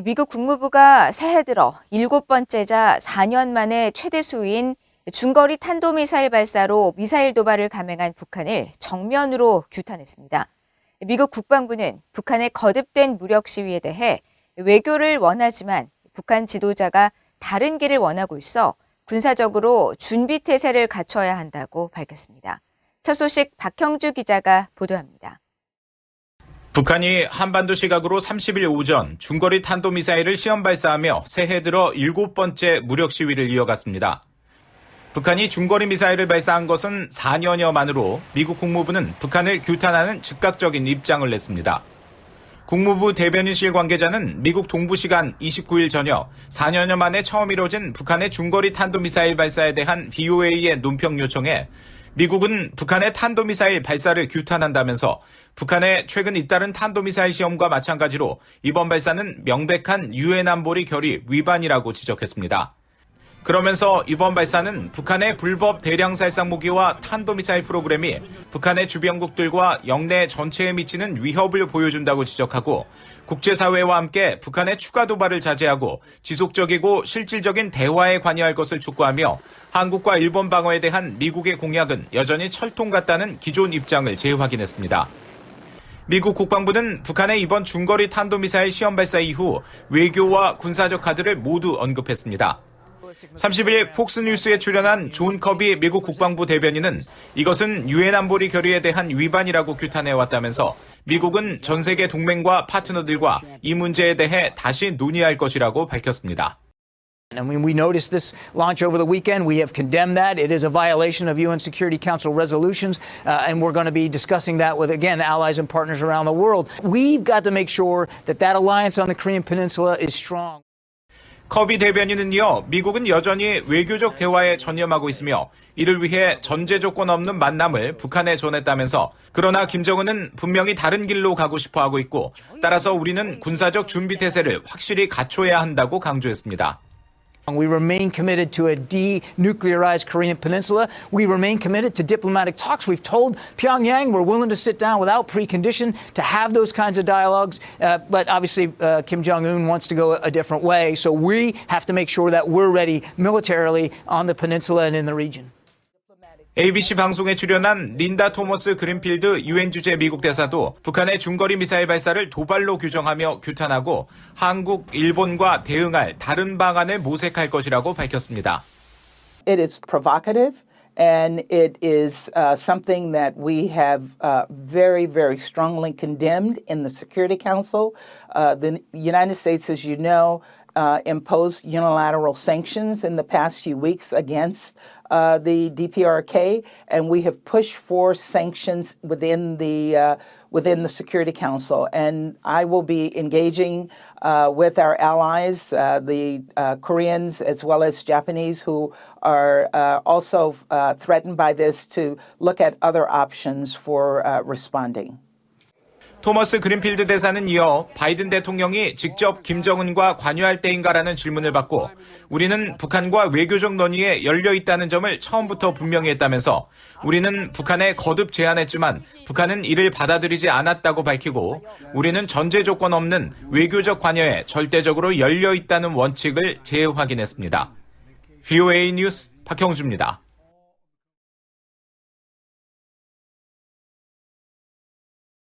미국 국무부가 새해 들어 7번째자 4년 만에 최대 수위인 중거리 탄도미사일 발사로 미사일 도발을 감행한 북한을 정면으로 규탄했습니다. 미국 국방부는 북한의 거듭된 무력 시위에 대해 외교를 원하지만 북한 지도자가 다른 길을 원하고 있어 군사적으로 준비태세를 갖춰야 한다고 밝혔습니다. 첫 소식 박형주 기자가 보도합니다. 북한이 한반도 시각으로 30일 오전 중거리 탄도미사일을 시험 발사하며 새해 들어 7번째 무력 시위를 이어갔습니다. 북한이 중거리 미사일을 발사한 것은 4년여 만으로 미국 국무부는 북한을 규탄하는 즉각적인 입장을 냈습니다. 국무부 대변인실 관계자는 미국 동부 시간 29일 저녁 4년여 만에 처음 이뤄진 북한의 중거리 탄도미사일 발사에 대한 VOA의 논평 요청에 미국은 북한의 탄도미사일 발사를 규탄한다면서 북한의 최근 잇따른 탄도미사일 시험과 마찬가지로 이번 발사는 명백한 유엔 안보리 결의 위반이라고 지적했습니다. 그러면서 이번 발사는 북한의 불법 대량 살상 무기와 탄도미사일 프로그램이 북한의 주변국들과 영내 전체에 미치는 위협을 보여준다고 지적하고 국제사회와 함께 북한의 추가 도발을 자제하고 지속적이고 실질적인 대화에 관여할 것을 촉구하며 한국과 일본 방어에 대한 미국의 공약은 여전히 철통 같다는 기존 입장을 재확인했습니다. 미국 국방부는 북한의 이번 중거리 탄도미사일 시험 발사 이후 외교와 군사적 카드를 모두 언급했습니다. 30일 폭스뉴스에 출연한 존 커비 미국 국방부 대변인은 이것은 유엔 안보리 결의에 대한 위반이라고 규탄해왔다면서 미국은 전 세계 동맹과 파트너들과 이 문제에 대해 다시 논의할 것이라고 밝혔습니다. And when we noticed this launch over the weekend, we have condemned that. It is a violation of UN Security Council resolutions, and we're going to be discussing that with, again, allies and partners around the world. We've got to make sure that that alliance on the Korean Peninsula is strong. 커비 대변인은 이어 미국은 여전히 외교적 대화에 전념하고 있으며 이를 위해 전제 조건 없는 만남을 북한에 전했다면서 그러나 김정은은 분명히 다른 길로 가고 싶어 하고 있고 따라서 우리는 군사적 준비 태세를 확실히 갖춰야 한다고 강조했습니다. We remain committed to a denuclearized Korean Peninsula. We remain committed to diplomatic talks. We've told Pyongyang we're willing to sit down without precondition to have those kinds of dialogues. But obviously, Kim Jong-un wants to go a different way. So we have to make sure that we're ready militarily on the peninsula and in the region. ABC 방송에 출연한 린다 토머스 그린필드 유엔 주재 미국 대사도 북한의 중거리 미사일 발사를 도발로 규정하며 규탄하고 한국, 일본과 대응할 다른 방안을 모색할 것이라고 밝혔습니다. It is provocative and it is something that we have very, very strongly condemned in the Security Council. The United States, as you know, imposed unilateral sanctions in the past few weeks against the DPRK, and we have pushed for sanctions within the Security Council. And I will be engaging with our allies, the Koreans as well as Japanese, who are also threatened by this, to look at other options for responding. 토머스 그린필드 대사는 이어 바이든 대통령이 직접 김정은과 관여할 때인가라는 질문을 받고 우리는 북한과 외교적 논의에 열려 있다는 점을 처음부터 분명히 했다면서 우리는 북한에 거듭 제안했지만 북한은 이를 받아들이지 않았다고 밝히고 우리는 전제 조건 없는 외교적 관여에 절대적으로 열려 있다는 원칙을 재확인했습니다. VOA 뉴스 박형주입니다.